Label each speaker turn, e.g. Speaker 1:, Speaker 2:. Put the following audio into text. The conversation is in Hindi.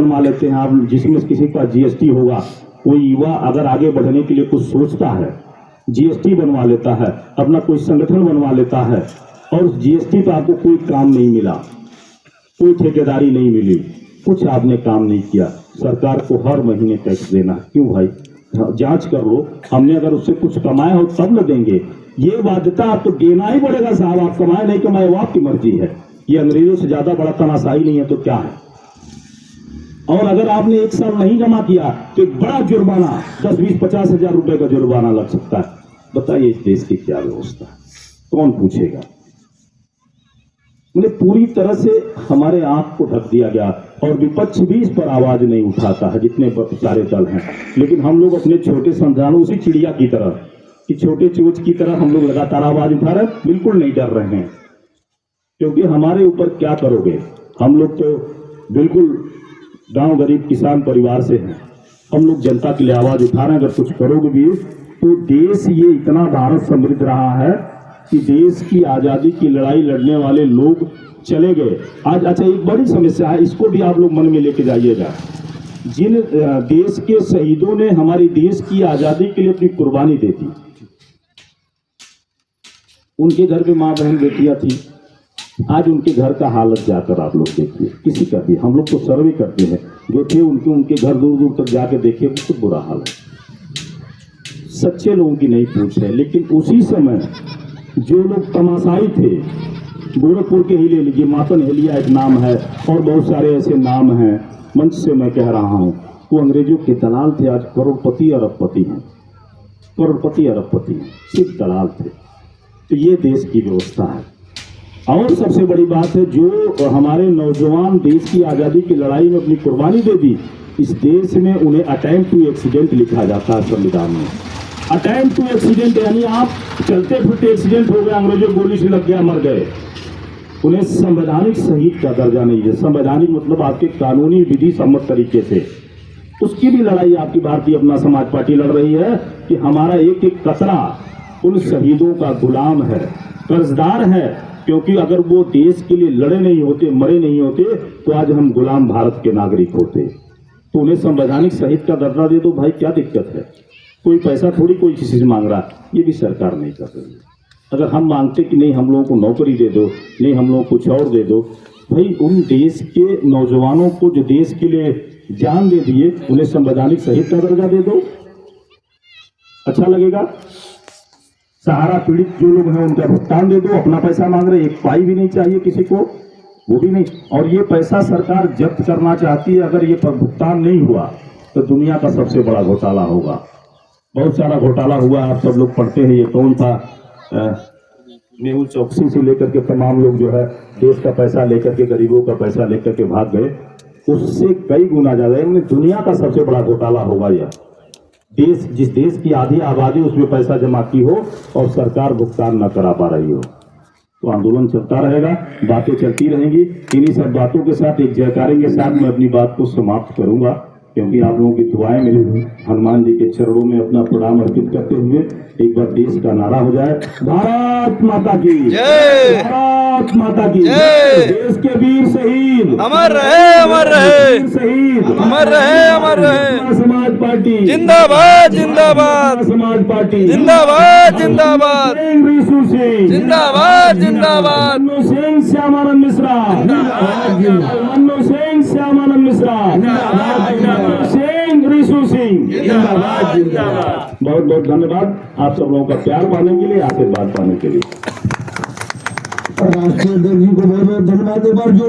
Speaker 1: बनवा लेते हैं आप, जिसमें किसी का जीएसटी होगा। कोई युवा अगर आगे बढ़ने के लिए कुछ सोचता है, जीएसटी बनवा लेता है, अपना कोई संगठन बनवा लेता है, और जीएसटी पर आपको कोई काम नहीं मिला, कोई ठेकेदारी नहीं मिली, कुछ आपने काम नहीं किया, सरकार को हर महीने टैक्स देना। क्यों भाई? जांच कर लो, हमने अगर उससे कुछ कमाया हो तब न देंगे। ये बाध्यता आपको देना ही पड़ेगा साहब। आप कमाए नहीं कमाए वो आपकी मर्जी है। ये अंग्रेजों से ज्यादा बड़ा तमाशाई नहीं है तो क्या है। और अगर आपने एक साल नहीं जमा किया तो एक बड़ा जुर्माना 10-20-50 हजार रुपए का जुर्माना लग सकता है। बताइए इस देश की क्या व्यवस्था है, कौन पूछेगा। मतलब पूरी तरह से हमारे आंख को ढक दिया गया, और विपक्ष भी इस पर आवाज नहीं उठाता है, जितने सारे दल हैं। लेकिन हम लोग अपने छोटे संविधान, उसी चिड़िया की तरह, कि छोटे चोच की तरह हम लोग लगातार आवाज उठा रहे हैं, बिल्कुल नहीं डर रहे हैं। क्योंकि हमारे ऊपर क्या करोगे, हम लोग तो बिल्कुल गांव गरीब किसान परिवार से हैं। हम लोग जनता के लिए आवाज उठा रहे हैं। अगर कुछ करोगे भी तो देश ये इतना भारत समृद्ध रहा है कि देश की आजादी की लड़ाई लड़ने वाले लोग चले गए आज। अच्छा, एक बड़ी समस्या है, इसको भी आप लोग मन में लेके जाइएगा। जिन देश के शहीदों ने हमारी देश की आजादी के लिए अपनी कुर्बानी दे दी, उनके घर पे माँ बहन बेटियां थी, आज उनके घर का हालत जाकर आप लोग देखिए, किसी का भी। हम लोग तो सर्वे करते हैं, जो थे उनके घर दूर दूर तक जाके देखिए, बहुत बुरा हाल है। सच्चे लोगों की नहीं पूछ है। लेकिन उसी समय जो लोग तमाशाई थे, गोरखपुर के ही ले लीजिए, मातन हेलिया एक नाम है, और बहुत सारे ऐसे नाम हैं, मंच से मैं कह रहा हूं, वो अंग्रेजों के दलाल थे, आज करोड़पति अरबपति हैं, करोड़पति अरबपति हैं, सिर्फ दलाल थे। तो ये देश की व्यवस्था है। और सबसे बड़ी बात है, जो हमारे नौजवान देश की आजादी की लड़ाई में अपनी कुर्बानी दे दी, इस देश में उन्हें अटेम्प्ट टू एक्सीडेंट लिखा जाता है संविधान में। अटेम्प्ट टू एक्सीडेंट यानी आप चलते फिरते एक्सीडेंट हो गया, अंग्रेजों गोली से लग गया, मर गए, उन्हें संवैधानिक शहीद का दर्जा नहीं है। संवैधानिक मतलब आपके कानूनी विधि सम्मत तरीके से। उसकी भी लड़ाई आपकी भारतीय अपना समाज पार्टी लड़ रही है कि हमारा एक एक कतरा उन शहीदों का गुलाम है, कर्जदार है। क्योंकि अगर वो देश के लिए लड़े नहीं होते, मरे नहीं होते, तो आज हम गुलाम भारत के नागरिक होते। तो उन्हें संवैधानिक शहीद का दर्जा दे दो भाई, क्या दिक्कत है। कोई पैसा थोड़ी कोई किसी से मांग रहा, ये भी सरकार नहीं कर रही है। अगर हम मांगते कि नहीं हम लोगों को नौकरी दे दो, नहीं हम लोगों को कुछ और दे दो, भाई उन देश के नौजवानों को जो देश के लिए जान दे दिए, उन्हें संवैधानिक शहीद का दर्जा दे दो, अच्छा लगेगा। सहारा पीड़ित जो लोग हैं उनका भुगतान दे दो। अपना पैसा मांग रहे, एक पाई भी नहीं चाहिए किसी को, वो भी नहीं। और ये पैसा सरकार जब्त करना चाहती है। अगर ये भुगतान नहीं हुआ तो दुनिया का सबसे बड़ा घोटाला होगा। बहुत सारा घोटाला हुआ, आप सब लोग पढ़ते हैं। ये कौन था, मेहुल चौकसी से लेकर के तमाम लोग जो है देश का पैसा लेकर के, गरीबों का पैसा लेकर के भाग गए, उससे कई गुना ज्यादा दुनिया का सबसे बड़ा घोटाला होगा यह। देश, जिस देश की आधी आबादी उसमें पैसा जमा की हो और सरकार भुगतान न करा पा रही हो, तो आंदोलन चलता रहेगा, बातें चलती रहेंगी। इन्हीं सब बातों के साथ, एक जयकारे के साथ मैं अपनी बात को समाप्त करूंगा, क्योंकि आप लोगों की दुआएं मेरे हनुमान जी के चरणों में अपना प्रणाम अर्पित करते हुए एक बार देश का नारा हो जाए, भारत माता की जय, भारत माता की जय। देश के वीर शहीद अमर रहे, अमर रहे, शहीद अमर रहे, अमर रहे। समाज पार्टी जिंदाबाद, जिंदाबाद। समाज पार्टी जिंदाबाद, जिंदाबाद। ऋषु सिंह जिंदाबाद, जिंदाबाद। मन्नू सिंह, श्यामानंद मिश्रा जिंदाबाद, मन्नू सिंह, श्यामानंद मिश्रा जिंदाबाद, सिंह, ऋषु सिंह जिंदाबाद, जिंदाबाद। बहुत बहुत धन्यवाद आप सब लोगों का प्यार पाने के लिए, आशीर्वाद पाने के लिए।
Speaker 2: राष्ट्रीय अध्यक्ष जी को बहुत बहुत धन्यवाद। एक बार जोर